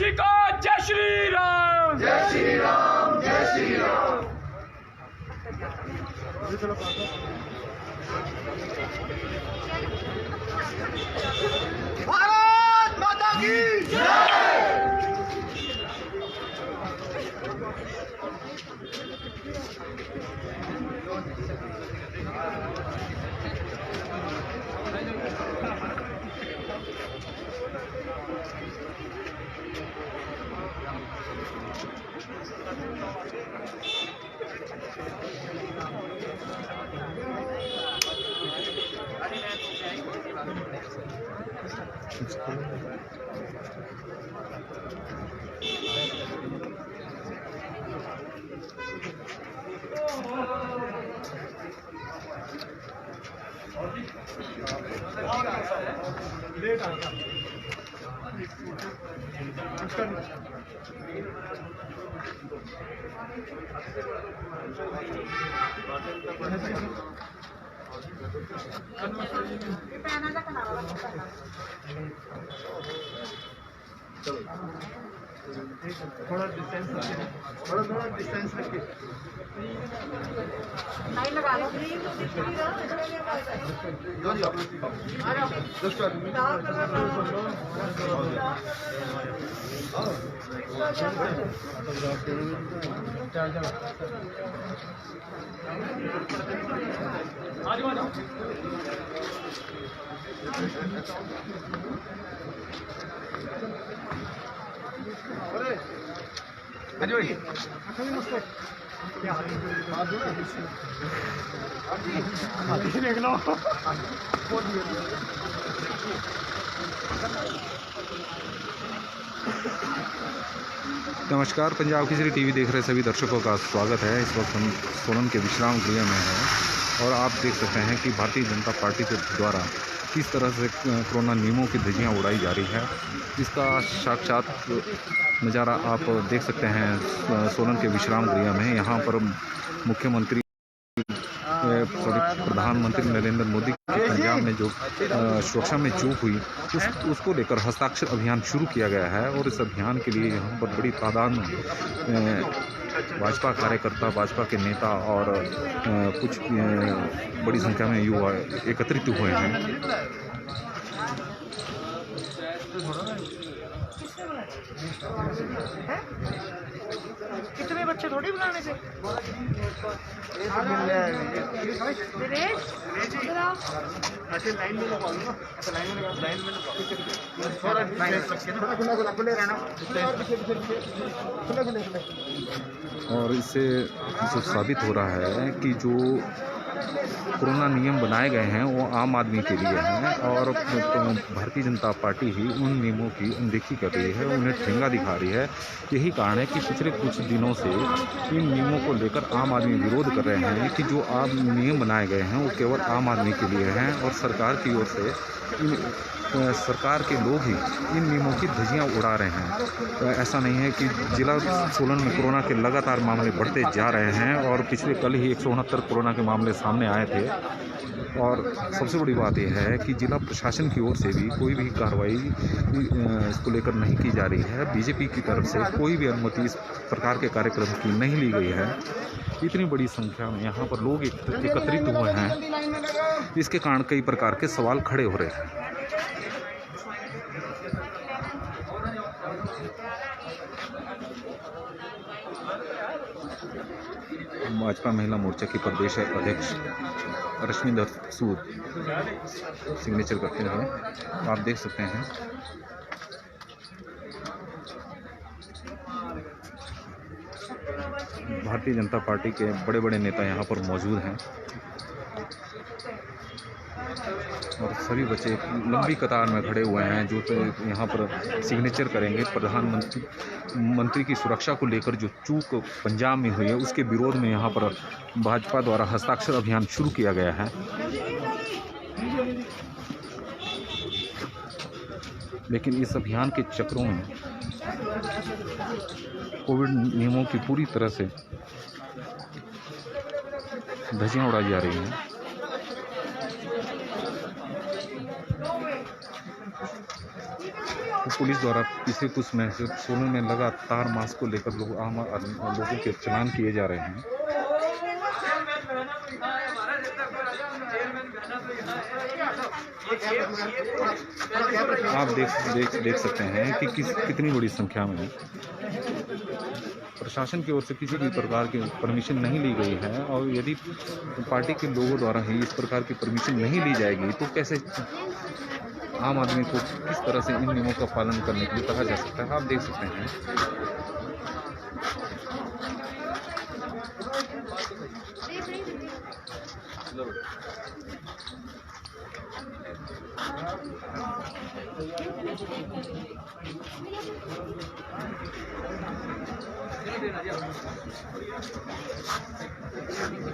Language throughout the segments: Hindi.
जी का जय श्री राम, जय श्री राम, जय श्री राम। भारत माता की जय। थोड़ा डिस्टेंस रखिए। लाइन लगा लो। नमस्कार, पंजाब केसरी टीवी देख रहे सभी दर्शकों का स्वागत है। इस वक्त हम सोलन के विश्राम गृह में हैं और आप देख सकते हैं कि भारतीय जनता पार्टी के द्वारा किस तरह से कोरोना नियमों की धज्जियां उड़ाई जा रही है, इसका साक्षात नज़ारा आप देख सकते हैं सोलन के विश्राम गृह में। यहाँ पर मुख्यमंत्री प्रधानमंत्री नरेंद्र मोदी की पंजाब में जो सुरक्षा में चूक हुई उसको लेकर हस्ताक्षर अभियान शुरू किया गया है और इस अभियान के लिए यहाँ पर बड़ी तादाद में भाजपा कार्यकर्ता, भाजपा के नेता और कुछ बड़ी संख्या में युवा एकत्रित हुए हैं। कितने बच्चे थोड़ी बनाने से ऐसे लाइन में लगा लो ना, ऐसे लाइन में थोड़ा खुले रहना। और इससे जो साबित हो रहा है कि जो कोरोना नियम बनाए गए हैं वो आम आदमी के लिए हैं और भारतीय जनता पार्टी ही उन नियमों की अनदेखी कर रही है, उन्हें ठेंगा दिखा रही है। यही कारण है कि पिछले कुछ दिनों से इन नियमों को लेकर आम आदमी विरोध कर रहे हैं कि जो नियम बनाए गए हैं वो केवल आम आदमी के लिए हैं और सरकार की ओर से सरकार के लोग ही इन नियमों की धज्जियां उड़ा रहे हैं। ऐसा नहीं है कि जिला सोलन में कोरोना के लगातार मामले बढ़ते जा रहे हैं और पिछले कल ही 169 कोरोना के मामले सामने आए थे। और सबसे बड़ी बात यह है कि जिला प्रशासन की ओर से भी कोई भी कार्रवाई इसको लेकर नहीं की जा रही है। बीजेपी की तरफ से कोई भी अनुमति इस प्रकार के कार्यक्रम की नहीं ली गई है। इतनी बड़ी संख्या में यहाँ पर लोग एकत्रित हुए हैं, इसके कारण कई प्रकार के सवाल खड़े हो रहे हैं। भाजपा महिला मोर्चा की प्रदेश अध्यक्ष रश्मिधर सूद सिग्नेचर करते हुए आप देख सकते हैं। भारतीय जनता पार्टी के बड़े बड़े नेता यहाँ पर मौजूद हैं और सभी बच्चे लंबी कतार में खड़े हुए हैं जो तो यहाँ पर सिग्नेचर करेंगे। प्रधानमंत्री की सुरक्षा को लेकर जो चूक पंजाब में हुई है उसके विरोध में यहाँ पर भाजपा द्वारा हस्ताक्षर अभियान शुरू किया गया है। लेकिन इस अभियान के चक्रों में कोविड नियमों की पूरी तरह से धज्जियां उड़ाई जा रही हैं। इस पुलिस द्वारा पिछले कुछ महीने से सोलन में लगातार मास्क को लेकर लोगों के चालान किए जा रहे हैं। आप देख सकते हैं कि कितनी बड़ी संख्या में प्रशासन की ओर से किसी भी प्रकार की परमिशन नहीं ली गई है, और यदि पार्टी के लोगों द्वारा ही इस प्रकार की परमिशन नहीं ली जाएगी तो कैसे आम आदमी को किस तरह से इन नियमों का पालन करने के लिए कहा जा सकता है। आप देख सकते हैं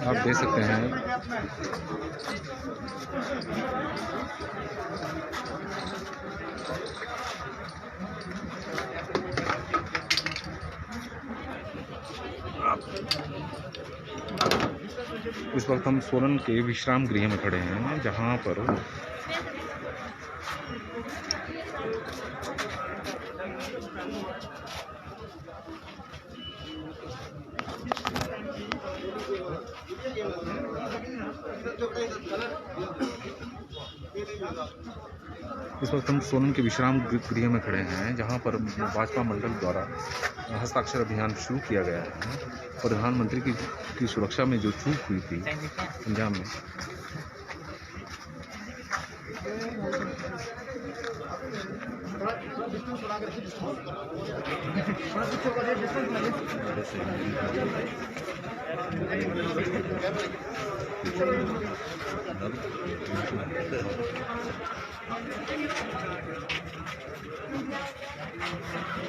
आप देख सकते हैं इस वक्त हम सोलन के विश्राम गृह में खड़े हैं, जहां पर जहां पर भाजपा मंडल द्वारा हस्ताक्षर अभियान शुरू किया गया है। प्रधानमंत्री की सुरक्षा में जो चूक हुई थी पंजाब में,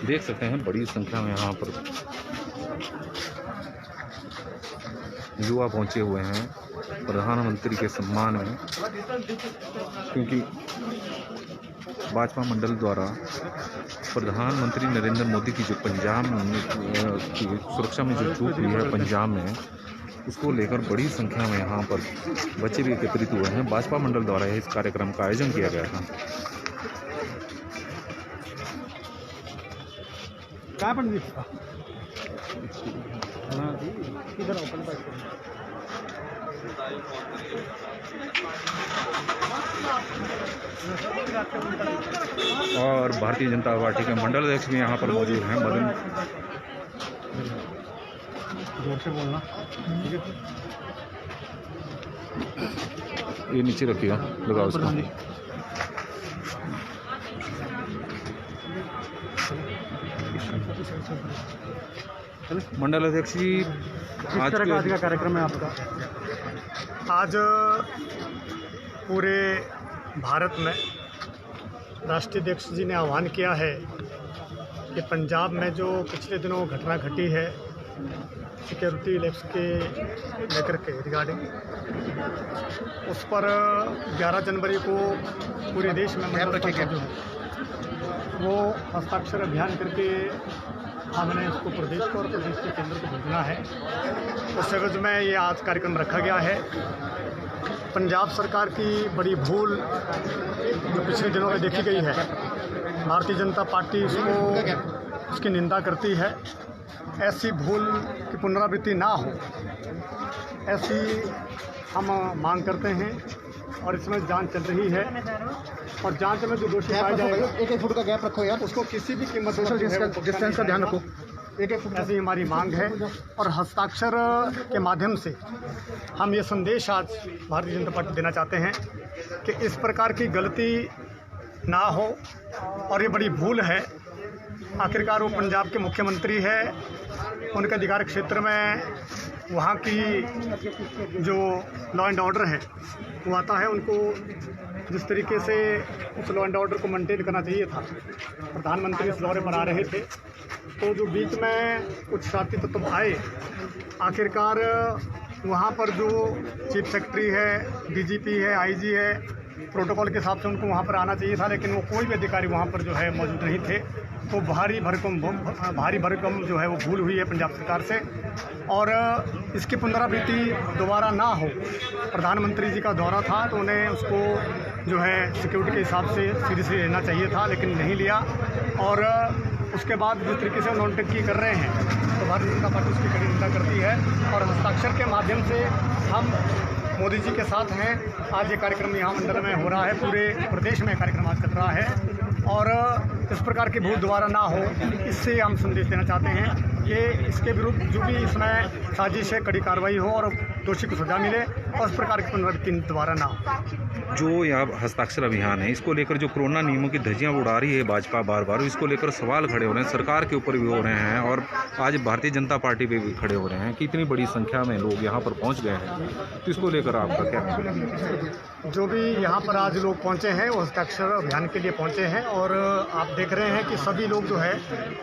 देख सकते हैं बड़ी संख्या में यहाँ पर युवा पहुंचे हुए हैं प्रधानमंत्री के सम्मान में, क्योंकि भाजपा मंडल द्वारा प्रधानमंत्री नरेंद्र मोदी की जो पंजाब की सुरक्षा में जो चूक हुई है पंजाब में, उसको लेकर बड़ी संख्या में यहाँ पर बच्चे भी एकत्रित हुए हैं। भाजपा मंडल द्वारा इस कार्यक्रम का आयोजन किया गया था। और भारतीय जनता पार्टी के मंडल अध्यक्ष भी यहाँ पर मौजूद हैं। मदन, जोर से बोलना, ये नीचे रखिएगा, लगाओ उसको। मंडल अध्यक्ष जी, आज का कार्यक्रम है आपका? आज पूरे भारत में राष्ट्रीय अध्यक्ष जी ने आह्वान किया है कि पंजाब में जो पिछले दिनों घटना घटी है सिक्योरिटी लैप्स के लेकर के रिगार्डिंग, उस पर 11 जनवरी को पूरे देश में वो हस्ताक्षर अभियान करके हमने इसको प्रदेश को और प्रदेश के केंद्र को भेजना है। उस एवज में ये आज कार्यक्रम रखा गया है। पंजाब सरकार की बड़ी भूल जो पिछले दिनों में देखी गई है, भारतीय जनता पार्टी उसकी निंदा करती है। ऐसी भूल की पुनरावृत्ति ना हो, ऐसी हम मांग करते हैं और इसमें जांच चल रही है और जांच में जो दोषी पाया जाएगा, 1-1 फुट का गैप रखो यार, उसको किसी भी कीमत पर डिस्टेंस का ध्यान रखो, 1-1 फुट, ऐसी हमारी मांग है। और हस्ताक्षर के माध्यम से हम ये संदेश आज भारतीय जनता पार्टी देना चाहते हैं कि इस प्रकार की गलती ना हो और ये बड़ी भूल है। आखिरकार वो पंजाब के मुख्यमंत्री है, उनके अधिकार क्षेत्र में वहाँ की जो लॉ एंड ऑर्डर है वो आता है, उनको जिस तरीके से उस लॉ एंड ऑर्डर को मेंटेन करना चाहिए था। प्रधानमंत्री इस दौरे पर आ रहे थे तो जो बीच में कुछ शरारती तत्व आए, आखिरकार वहाँ पर जो चीफ सेक्रेटरी है, डीजीपी है, आईजी है, प्रोटोकॉल के हिसाब से उनको वहाँ पर आना चाहिए था, लेकिन वो कोई भी अधिकारी वहाँ पर जो है मौजूद नहीं थे। तो भारी भरकम जो है वो भूल हुई है पंजाब सरकार से और इसकी पुनरावृत्ति दोबारा ना हो। प्रधानमंत्री जी का दौरा था तो उन्हें उसको जो है सिक्योरिटी के हिसाब से सीरियसली लेना चाहिए था, लेकिन नहीं लिया। और उसके बाद जिस तरीके से नौटंकी कर रहे हैं तो भारतीय जनता पार्टी उसकी कड़ी निंदा करती है। और हस्ताक्षर के माध्यम से हम मोदी जी के साथ हैं। आज ये कार्यक्रम यहाँ मंडल में हो रहा है, पूरे प्रदेश में कार्यक्रम आज चल रहा है और इस प्रकार की भूल दोबारा ना हो, इससे हम संदेश देना चाहते हैं कि इसके विरुद्ध जो भी इसमें साजिश है, कड़ी कार्रवाई हो और दोषी को सजा मिले और इस प्रकार की पुनरावृत्ति दोबारा ना हो। जो यहाँ हस्ताक्षर अभियान है, इसको लेकर जो कोरोना नियमों की धज्जियां उड़ा रही है भाजपा बार बार, इसको लेकर सवाल खड़े हो रहे हैं, सरकार के ऊपर भी हो रहे हैं और आज भारतीय जनता पार्टी पे भी खड़े हो रहे हैं कि इतनी बड़ी संख्या में लोग यहाँ पर पहुँच गए हैं, तो इसको लेकर आपका क्या? जो भी यहाँ पर आज लोग पहुँचे हैं वो हस्ताक्षर अभियान के लिए पहुँचे हैं और आप देख रहे हैं कि सभी लोग जो है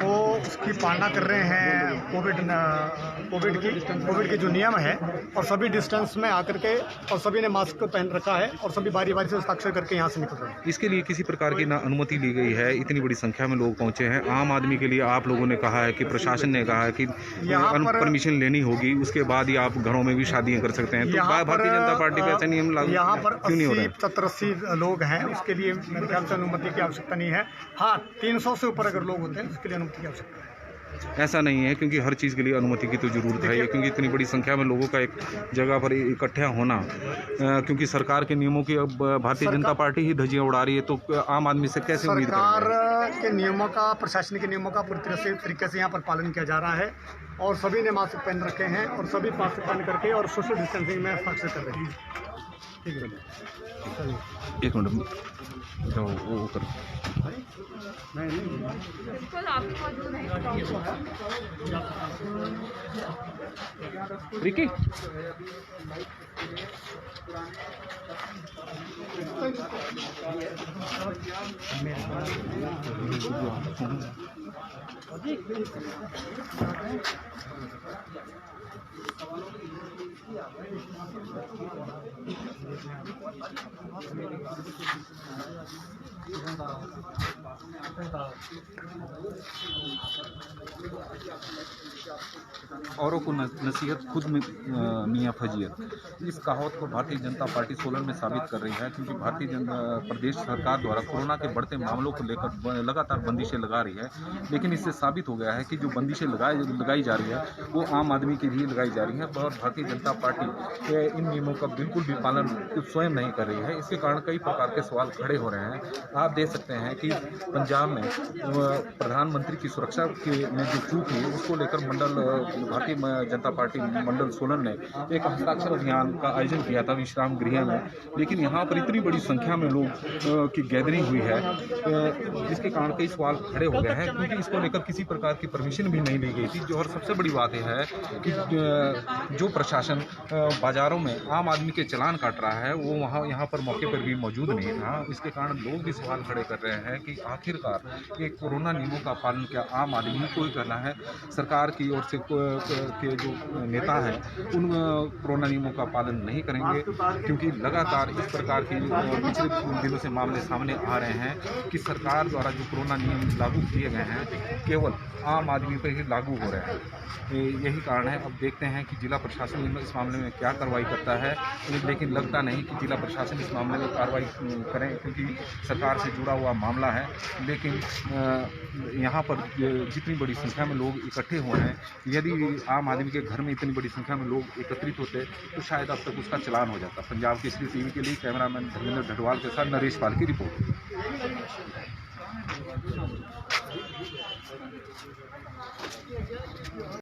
वो उसकी पालना कर रहे हैं, कोविड के जो नियम है और सभी डिस्टेंस में आकर के और सभी ने मास्क पहन रखा है और सभी बारी बारी से हस्ताक्षर करके यहाँ से निकल रहे हैं। इसके लिए किसी प्रकार की ना अनुमति ली गई है, इतनी बड़ी संख्या में लोग पहुंचे हैं। आम आदमी के लिए आप लोगों ने कहा है कि प्रशासन ने कहा है कि परमिशन लेनी होगी, उसके बाद ही आप घरों में भी शादियां कर सकते हैं, तो भारतीय जनता पार्टी पे ऐसे नियम लागू यहाँ पर क्यों नहीं हो रहे? 70-80 लोग हैं, उसके लिए मेरे ख्याल से अनुमति की आवश्यकता नहीं है। हाँ, 300 से ऊपर अगर लोग होते हैं उसके लिए अनुमति की आवश्यकता है। ऐसा नहीं है, क्योंकि हर चीज़ के लिए अनुमति की तो ज़रूरत है, क्योंकि इतनी बड़ी संख्या में लोगों का एक जगह पर इकट्ठा होना, क्योंकि सरकार के नियमों की अब भारतीय जनता पार्टी ही धज्जियां उड़ा रही है, तो आम आदमी से कैसे उम्मीद सरकार करेंगे? के नियमों का, प्रशासन के नियमों का पूरी तरीके से यहाँ पर पालन किया जा रहा है और सभी ने मास्क पहन रखे हैं और सभी मास्क पहन करके और सोशल डिस्टेंसिंग में हस्ताक्षर कर रहे हैं। ठीक है, एक मिनट तो वो कर रिकी औरों को नसीहत खुद में मियाँ फजीयत, इस कहावत को भारतीय जनता पार्टी सोलन में साबित कर रही है, क्योंकि भारतीय जनता प्रदेश सरकार द्वारा कोरोना के बढ़ते मामलों को लेकर लगातार बंदिशें लगा रही है, लेकिन इससे साबित हो गया है कि जो बंदिशें लगाई जा रही है वो आम आदमी के लिए लगाई जा रही है और भारतीय जनता पार्टी के इन नियमों का बिल्कुल भी पालन स्वयं नहीं कर रही है। इसके कारण कई प्रकार के सवाल खड़े हो रहे हैं। आप देख सकते हैं कि पंजाब में प्रधानमंत्री की सुरक्षा में जो चूक हुई उसको लेकर भारतीय जनता पार्टी मंडल सोलन ने एक हस्ताक्षर अभियान का आयोजन किया था विश्राम गृह में, लेकिन यहाँ पर इतनी बड़ी संख्या में लोग की गैदरिंग हुई है जिसके कारण कई सवाल खड़े हो गए हैं, क्योंकि इसको लेकर किसी प्रकार की परमिशन भी नहीं ली गई थी। जो और सबसे बड़ी बात यह है कि जो प्रशासन बाजारों में आम आदमी के चालान काट रहा है वो यहाँ पर मौके पर भी मौजूद नहीं था। इसके कारण लोग भी सवाल खड़े कर रहे हैं कि आखिरकार ये कोरोना नियमों का पालन क्या आम आदमी को ही करना है? सरकार की ओर से के जो नेता हैं उन कोरोना नियमों का पालन नहीं करेंगे, क्योंकि लगातार इस प्रकार के पिछले दिनों से मामले सामने आ रहे हैं कि सरकार द्वारा जो कोरोना नियम लागू किए गए हैं केवल आम आदमी पर ही लागू हो रहे हैं। यही कारण है। अब देखते हैं कि जिला प्रशासन इस मामले में क्या कार्रवाई करता है, लेकिन लगता नहीं कि जिला प्रशासन इस मामले में कार्रवाई करें, क्योंकि सरकार से जुड़ा हुआ मामला है। लेकिन यहाँ पर जितनी बड़ी संख्या में लोग इकट्ठे हुए हैं, यदि आम आदमी के घर में इतनी बड़ी संख्या में लोग एकत्रित होते तो शायद अब तक उसका चालान हो जाता। पंजाब केसरी टीवी के लिए कैमरामैन धर्मेंद्र ढटवाल के साथ नरेश पाल की रिपोर्ट।